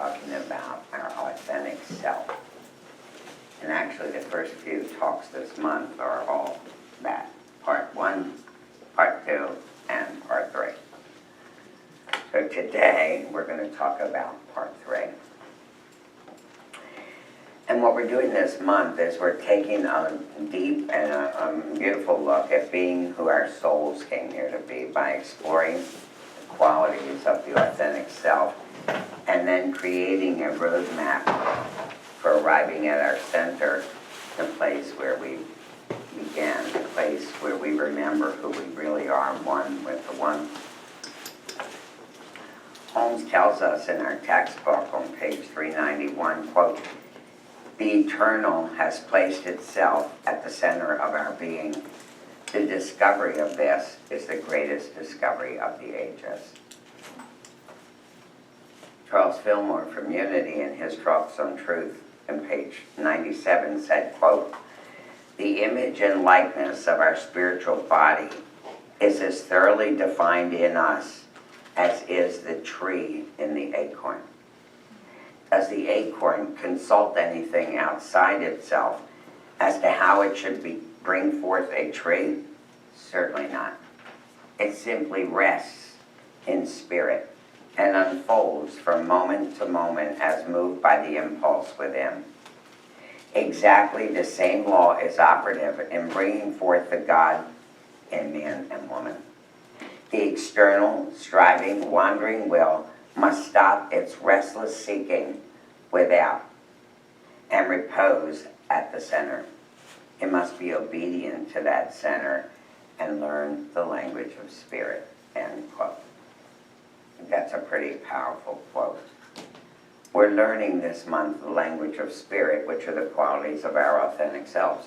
talking about our authentic self. And actually the first few talks this month are all that. Part 1, Part 2, and Part 3. So today we're going to talk about Part 3. And what we're doing this month is we're taking a deep and a beautiful look at being who our souls came here to be by exploring the qualities of the authentic self and then creating a roadmap for arriving at our center, the place where we began, the place where we remember who we really are, one with the one. Holmes tells us in our textbook on page 391, quote, "The eternal has placed itself at the center of our being. The discovery of this is the greatest discovery of the ages." Charles Fillmore from Unity in his Talks on Truth on page 97 said, quote, "The image and likeness of our spiritual body is as thoroughly defined in us as is the tree in the acorn. Does the acorn consult anything outside itself as to how it should bring forth a tree? Certainly not. It simply rests in spirit and unfolds from moment to moment as moved by the impulse within. Exactly the same law is operative in bringing forth the God in man and woman. The external, striving, wandering will must stop its restless seeking without and repose at the center. It must be obedient to that center and learn the language of spirit," end quote. That's a pretty powerful quote. We're learning this month the language of spirit, which are the qualities of our authentic selves.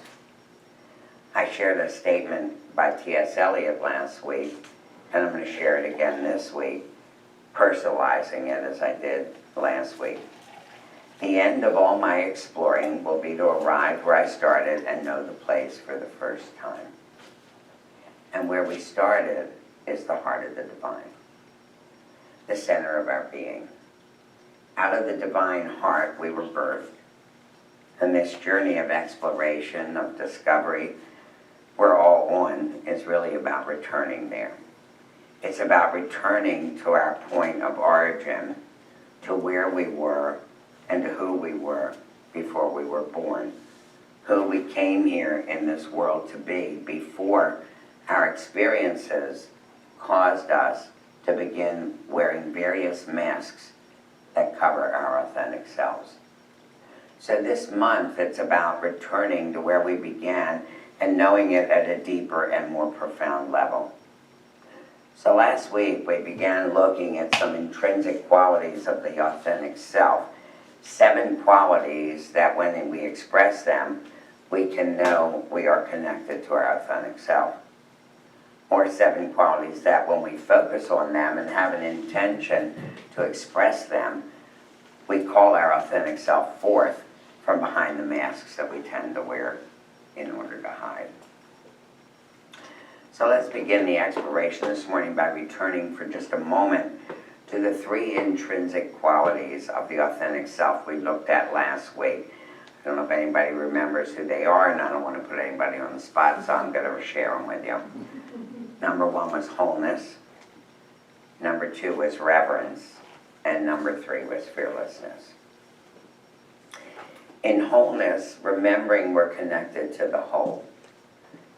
I shared a statement by T.S. Eliot last week, and I'm going to share it again this week, personalizing it as I did last week. "The end of all my exploring will be to arrive where I started and know the place for the first time." And where we started is the heart of the divine, the center of our being. Out of the divine heart we were birthed. And this journey of exploration, of discovery, we're all on, is really about returning there. It's about returning to our point of origin, to where we were and to who we were before we were born, who we came here in this world to be before our experiences caused us to begin wearing various masks that cover our authentic selves. So this month it's about returning to where we began and knowing it at a deeper and more profound level. So last week we began looking at some intrinsic qualities of the authentic self, 7 qualities that when we express them, we can know we are connected to our authentic self. Or 7 qualities that when we focus on them and have an intention to express them, we call our authentic self forth from behind the masks that we tend to wear in order to hide. So let's begin the exploration this morning by returning for just a moment to the 3 intrinsic qualities of the authentic self we looked at last week. I don't know if anybody remembers who they are, and I don't want to put anybody on the spot, so I'm going to share them with you. Number 1 was wholeness. Number 2 was reverence. And number 3 was fearlessness. In wholeness, remembering we're connected to the whole,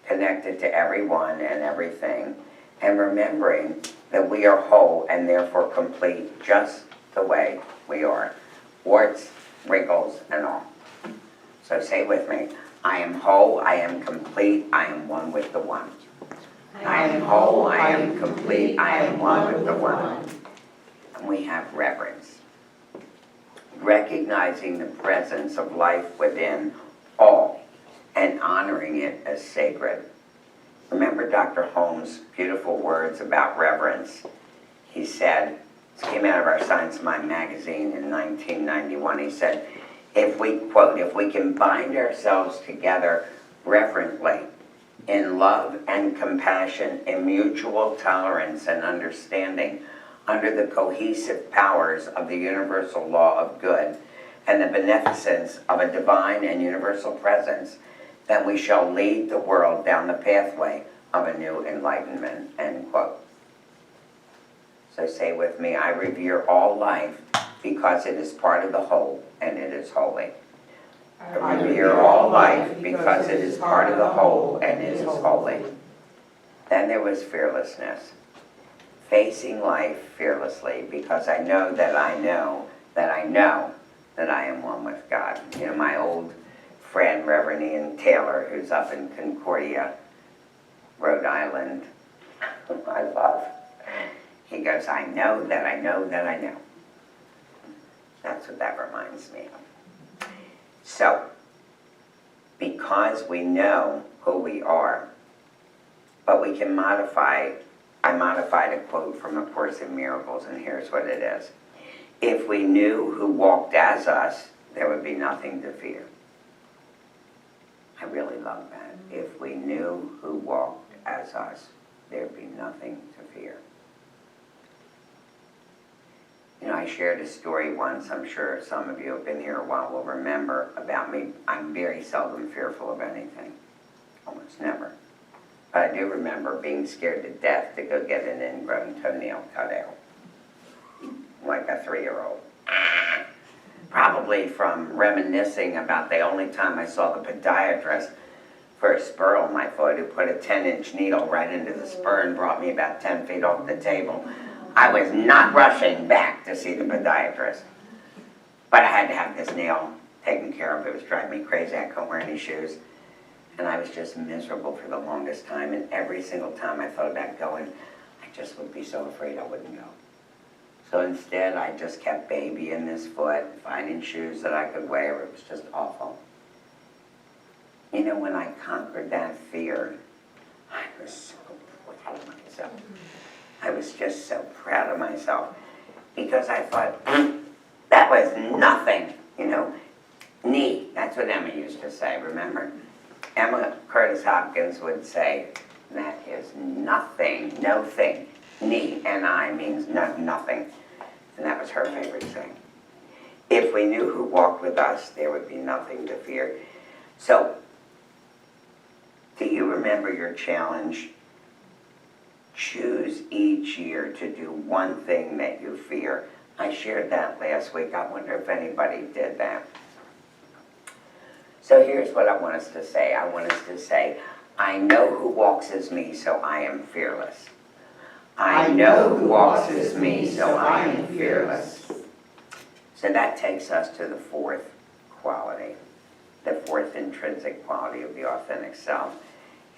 connected to everyone and everything, and remembering that we are whole and therefore complete just the way we are, warts, wrinkles, and all. So say with me, I am whole, I am complete, I am one with the one. I am whole, I am complete, I am one with the one. And we have reverence, recognizing the presence of life within all and honoring it as sacred. Remember Dr. Holmes' beautiful words about reverence. He said, this came out of our Science Mind magazine in 1991, he said, if we, quote, "if we can bind ourselves together reverently in love and compassion, in mutual tolerance and understanding, under the cohesive powers of the universal law of good and the beneficence of a divine and universal presence, then we shall lead the world down the pathway of a new enlightenment, end quote. So say with me, I revere all life because it is part of the whole and it is holy. I revere all life because it is part of the whole and it is holy. Then there was fearlessness. Facing life fearlessly because I know that I know that I know that I am one with God. You know, my old friend, Reverend Ian Taylor, who's up in Concordia, Rhode Island, whom I love, he goes, I know that I know that I know. That's what that reminds me of. So, because we know who we are, but we can modify, I modified a quote from A Course in Miracles, and here's what it is. If we knew who walked as us, there would be nothing to fear. I really love that. If we knew who walked as us, there'd be nothing to fear. You know, I shared a story once, I'm sure some of you have been here a while will remember, about me. I'm very seldom fearful of anything, almost never. But I do remember being scared to death to go get an ingrown toenail cut out, like a 3-year-old. Probably from reminiscing about the only time I saw the podiatrist for a spur on my foot, who put a 10-inch needle right into the spur and brought me about 10 feet off the table. I was not rushing back to see the podiatrist. But I had to have this nail taken care of. It was driving me crazy. I couldn't wear any shoes. And I was just miserable for the longest time. And every single time I thought about going, I just would be so afraid I wouldn't go. So instead, I just kept babying this foot, finding shoes that I could wear. It was just awful. You know, when I conquered that fear, I was so proud of myself. I was just so proud of myself because I thought, that was nothing, you know. Knee, that's what Emma used to say, remember? Emma Curtis Hopkins would say, that is nothing, no thing. Knee, N-I, means nothing. And that was her favorite saying. If we knew who walked with us, there would be nothing to fear. So, do you remember your challenge? Choose each year to do one thing that you fear. I shared that last week. I wonder if anybody did that. So here's what I want us to say. I want us to say, I know who walks as me, so I am fearless. I know who walks as me, so I am fearless. So that takes us to the fourth quality, the fourth intrinsic quality of the authentic self.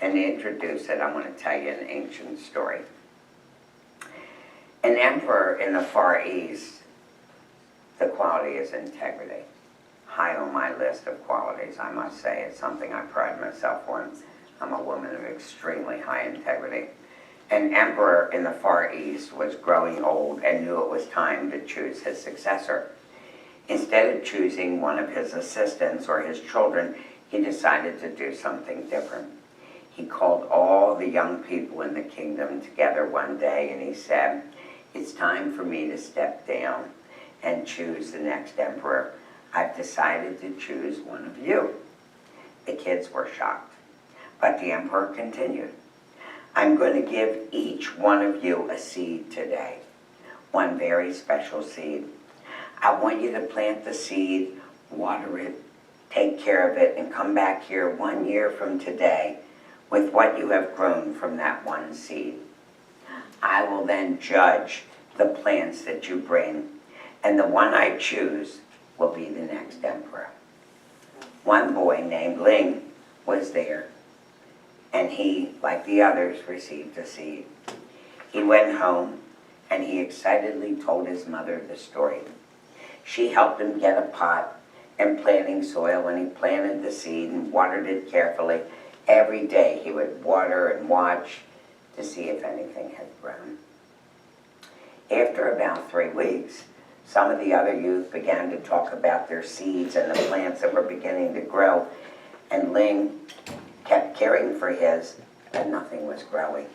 And to introduce it, I want to tell you an ancient story. An emperor in the Far East, the quality is integrity. High on my list of qualities, I must say. It's something I pride myself on. I'm a woman of extremely high integrity. An emperor in the Far East was growing old and knew it was time to choose his successor. Instead of choosing one of his assistants or his children, he decided to do something different. He called all the young people in the kingdom together one day and he said, it's time for me to step down and choose the next emperor. I've decided to choose one of you. The kids were shocked, but the emperor continued. I'm going to give each one of you a seed today, one very special seed. I want you to plant the seed, water it, take care of it, and come back here 1 year from today with what you have grown from that one seed. I will then judge the plants that you bring, and the one I choose will be the next emperor. One boy named Ling was there, and he, like the others, received a seed. He went home, and he excitedly told his mother the story. She helped him get a pot and planting soil, and he planted the seed and watered it carefully. Every day he would water and watch to see if anything had grown. After about 3 weeks, some of the other youth began to talk about their seeds and the plants that were beginning to grow, and Ling kept caring for his, but nothing was growing.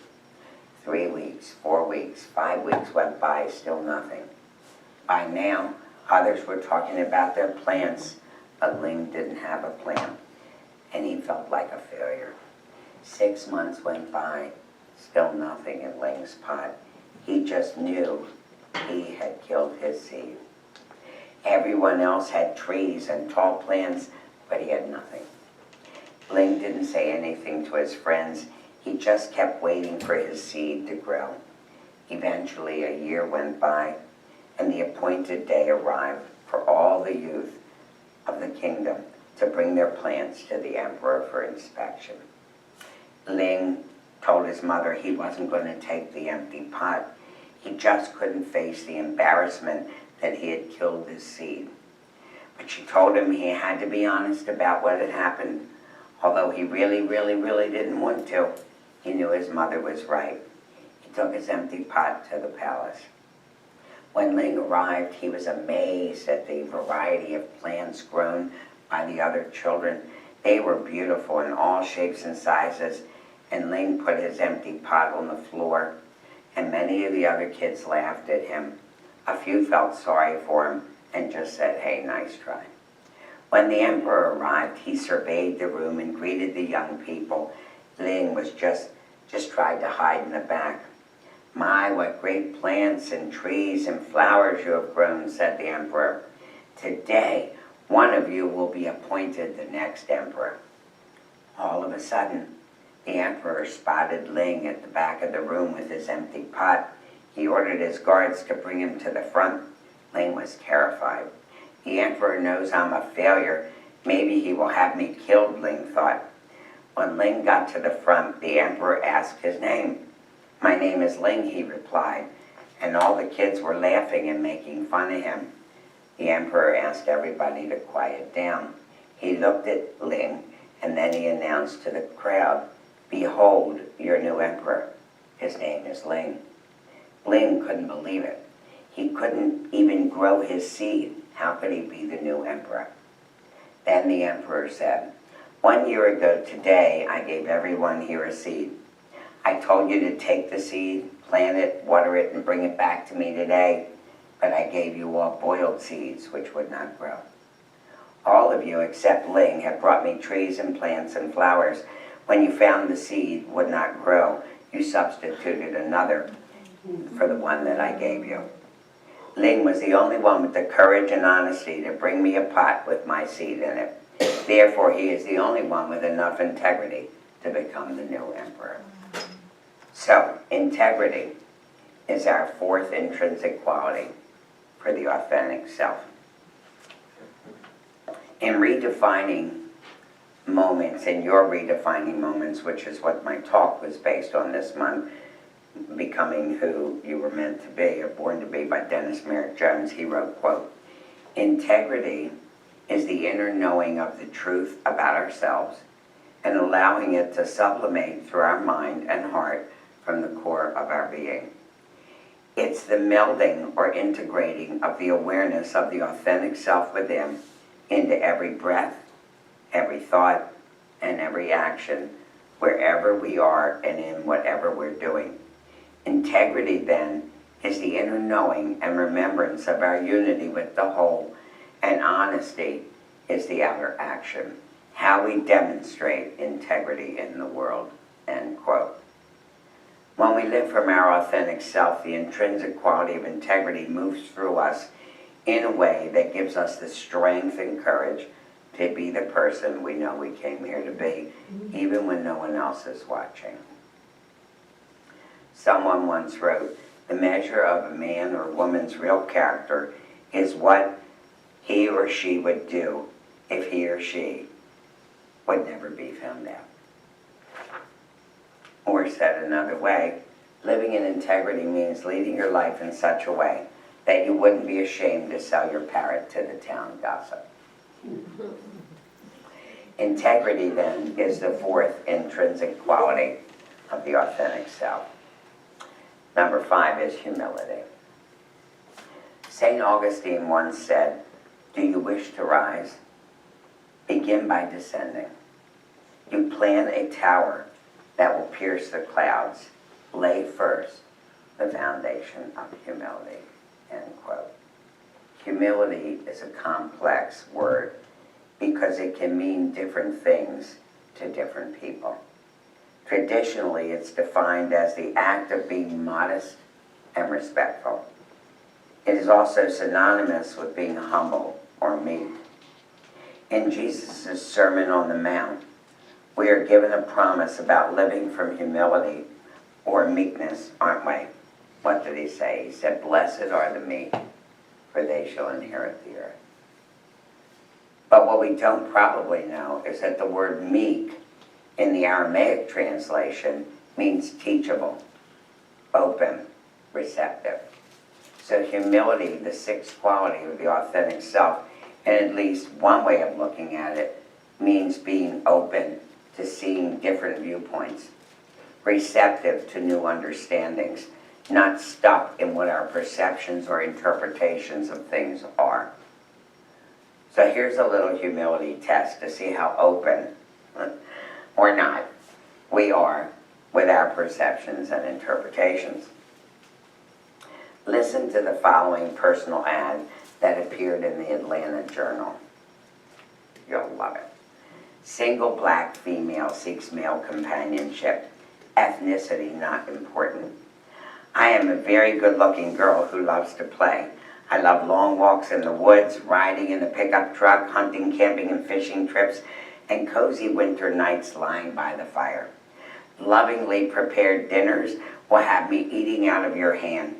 3 weeks, 4 weeks, 5 weeks went by, still nothing. By now, others were talking about their plants, but Ling didn't have a plan, and he felt like a failure. 6 months went by, still nothing in Ling's pot. He just knew he had killed his seed. Everyone else had trees and tall plants, but he had nothing. Ling didn't say anything to his friends. He just kept waiting for his seed to grow. Eventually, a year went by, and the appointed day arrived for all the youth of the kingdom to bring their plants to the emperor for inspection. Ling told his mother he wasn't going to take the empty pot. He just couldn't face the embarrassment that he had killed his seed. But she told him he had to be honest about what had happened. Although he really didn't want to, he knew his mother was right. He took his empty pot to the palace. When Ling arrived, he was amazed at the variety of plants grown by the other children. They were beautiful in all shapes and sizes, and Ling put his empty pot on the floor, and many of the other kids laughed at him. A few felt sorry for him and just said, "Hey, nice try." When the emperor arrived, he surveyed the room and greeted the young people. Ling was just tried to hide in the back. "My, what great plants and trees and flowers you have grown," said the emperor. "Today, one of you will be appointed the next emperor." All of a sudden, the emperor spotted Ling at the back of the room with his empty pot. He ordered his guards to bring him to the front. Ling was terrified. "The emperor knows I'm a failure. Maybe he will have me killed," Ling thought. When Ling got to the front, the emperor asked his name. "My name is Ling," he replied, and all the kids were laughing and making fun of him. The emperor asked everybody to quiet down. He looked at Ling, and then he announced to the crowd, "Behold, your new emperor. His name is Ling." Ling couldn't believe it. He couldn't even grow his seed. How could he be the new emperor? Then the emperor said, "1 year ago today, I gave everyone here a seed. I told you to take the seed, plant it, water it, and bring it back to me today, but I gave you all boiled seeds, which would not grow. All of you, except Ling, have brought me trees and plants and flowers. When you found the seed would not grow, you substituted another for the one that I gave you. Ling was the only one with the courage and honesty to bring me a pot with my seed in it. Therefore, he is the only one with enough integrity to become the new emperor." So, integrity is our fourth intrinsic quality for the authentic self. In redefining moments, in your redefining moments, which is what my talk was based on this month, Becoming Who You Were Meant to Be, or Born to Be by Dennis Merritt Jones, he wrote, quote, "Integrity is the inner knowing of the truth about ourselves and allowing it to sublimate through our mind and heart from the core of our being. It's the melding or integrating of the awareness of the authentic self within into every breath, every thought, and every action, wherever we are and in whatever we're doing. Integrity, then, is the inner knowing and remembrance of our unity with the whole, and honesty is the outer action, how we demonstrate integrity in the world," end quote. When we live from our authentic self, the intrinsic quality of integrity moves through us in a way that gives us the strength and courage to be the person we know we came here to be, even when no one else is watching. Someone once wrote, "The measure of a man or woman's real character is what he or she would do if he or she would never be found out." Or said another way, living in integrity means leading your life in such a way that you wouldn't be ashamed to sell your parrot to the town gossip. Integrity, then, is the fourth intrinsic quality of the authentic self. Number 5 is humility. St. Augustine once said, "Do you wish to rise? Begin by descending. You plan a tower that will pierce the clouds. lay first the foundation of humility, end quote. Humility is a complex word because it can mean different things to different people. Traditionally, it's defined as the act of being modest and respectful. It is also synonymous with being humble or meek. In Jesus' Sermon on the Mount, we are given a promise about living from humility or meekness, aren't we? What did he say? He said, "Blessed are the meek, for they shall inherit the earth." But what we don't probably know is that the word meek in the Aramaic translation means teachable, open, receptive. So humility, the sixth quality of the authentic self, and at least one way of looking at it, means being open to seeing different viewpoints, receptive to new understandings, not stuck in what our perceptions or interpretations of things are. So here's a little humility test to see how open or not we are with our perceptions and interpretations. Listen to the following personal ad that appeared in the Atlanta Journal. You'll love it. Single black female seeks male companionship. Ethnicity not important. I am a very good-looking girl who loves to play. I love long walks in the woods, riding in a pickup truck, hunting, camping, and fishing trips, and cozy winter nights lying by the fire. Lovingly prepared dinners will have me eating out of your hand.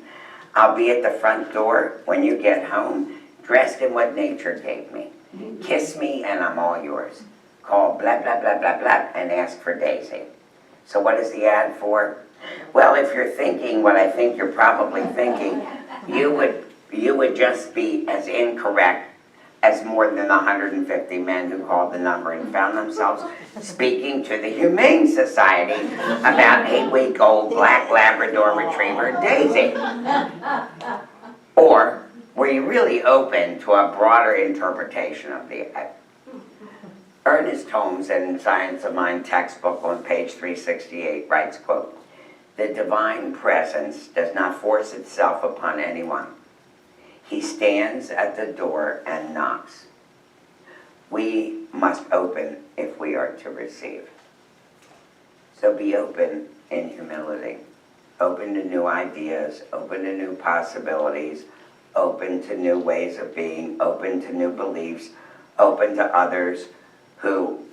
I'll be at the front door when you get home, dressed in what nature gave me. Kiss me and I'm all yours. Call blah, blah, blah, blah, blah, and ask for Daisy. So what is the ad for? Well, if you're thinking what I think you're probably thinking, you would just be as incorrect as more than 150 men who called the number and found themselves speaking to the Humane Society about 8-week-old black Labrador Retriever Daisy. Or were you really open to a broader interpretation of the ad? Ernest Holmes in Science of Mind textbook on page 368 writes, quote, "The divine presence does not force itself upon anyone. He stands at the door and knocks. We must open if we are to receive." So be open in humility. Open to new ideas, open to new possibilities, open to new ways of being, open to new beliefs, open to others who,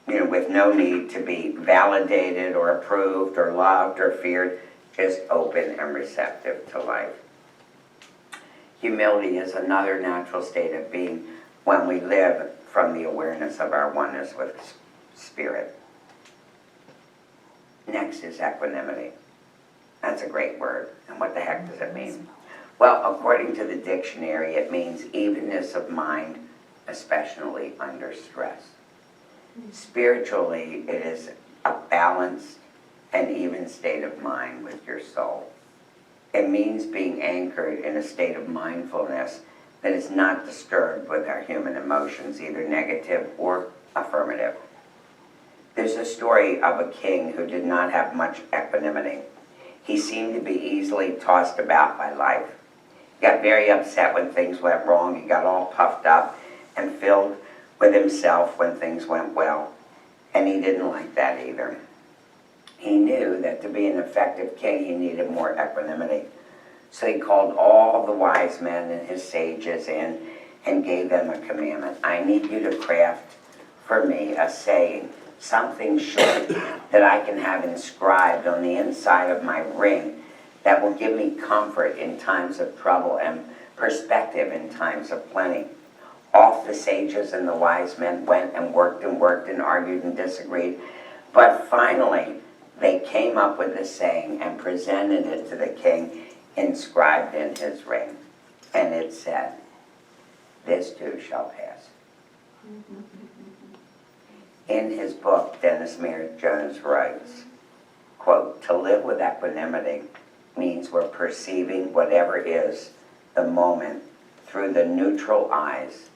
with no need to be validated or approved or loved or feared, just open and receptive to life. Humility is another natural state of being when we live from the awareness of our oneness with Spirit. Next is equanimity. That's a great word. And what the heck does it mean? Well, according to the dictionary, it means evenness of mind, especially under stress. Spiritually, it is a balanced and even state of mind with your soul. It means being anchored in a state of mindfulness that is not disturbed with our human emotions, either negative or affirmative. There's a story of a king who did not have much equanimity. He seemed to be easily tossed about by life. He got very upset when things went wrong. He got all puffed up and filled with himself when things went well. And he didn't like that either. He knew that to be an effective king, he needed more equanimity. So he called all the wise men and his sages in and gave them a commandment. I need you to craft for me a saying, something short that I can have inscribed on the inside of my ring that will give me comfort in times of trouble and perspective in times of plenty. Off the sages and the wise men went and worked and argued and disagreed. But finally, they came up with a saying and presented it to the king, inscribed in his ring. And it said, "This too shall pass." In his book, Dennis Meyer Jones writes, quote, "To live with equanimity means we're perceiving whatever is the moment through the neutral eyes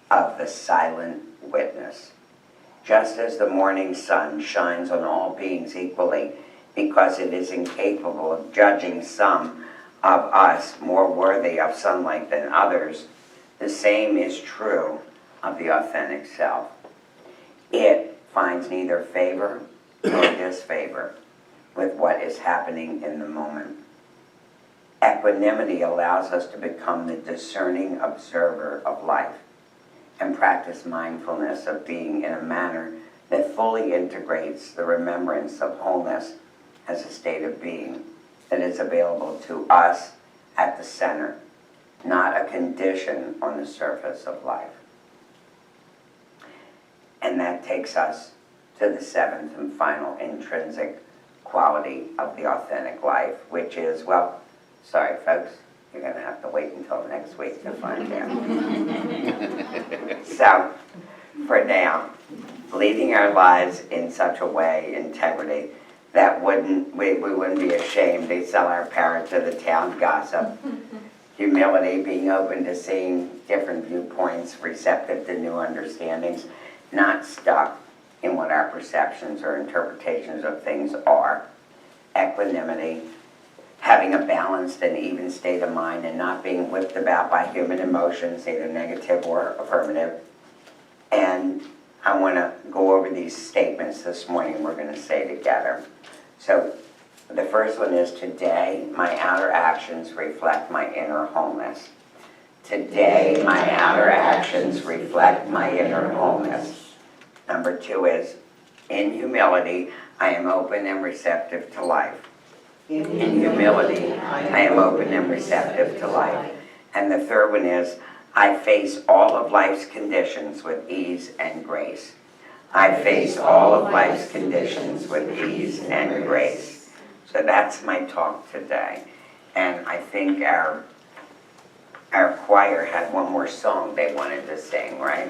of the silent witness. Just as the morning sun shines on all beings equally, because it is incapable of judging some of us more worthy of sunlight than others, the same is true of the authentic self. It finds neither favor nor disfavor with what is happening in the moment. Equanimity allows us to become the discerning observer of life and practice mindfulness of being in a manner that fully integrates the remembrance of wholeness as a state of being that is available to us at the center, not a condition on the surface of life. And that takes us to the seventh and final intrinsic quality of the authentic life, which is, well, sorry folks, you're going to have to wait until next week to find out. So, for now, leading our lives in such a way, integrity, that we wouldn't be ashamed to sell our power to the town gossip. Humility, being open to seeing different viewpoints, receptive to new understandings, not stuck in what our perceptions or interpretations of things are. Equanimity, having a balanced and even state of mind and not being whipped about by human emotions, either negative or affirmative. And I want to go over these statements this morning we're going to say together. So the first one is, today my outer actions reflect my inner wholeness. Today my outer actions reflect my inner wholeness. Number two is, in humility I am open and receptive to life. In humility I am open and receptive to life. And the third one is, I face all of life's conditions with ease and grace. I face all of life's conditions with ease and grace. So that's my talk today. And I think our choir had one more song they wanted to sing, right?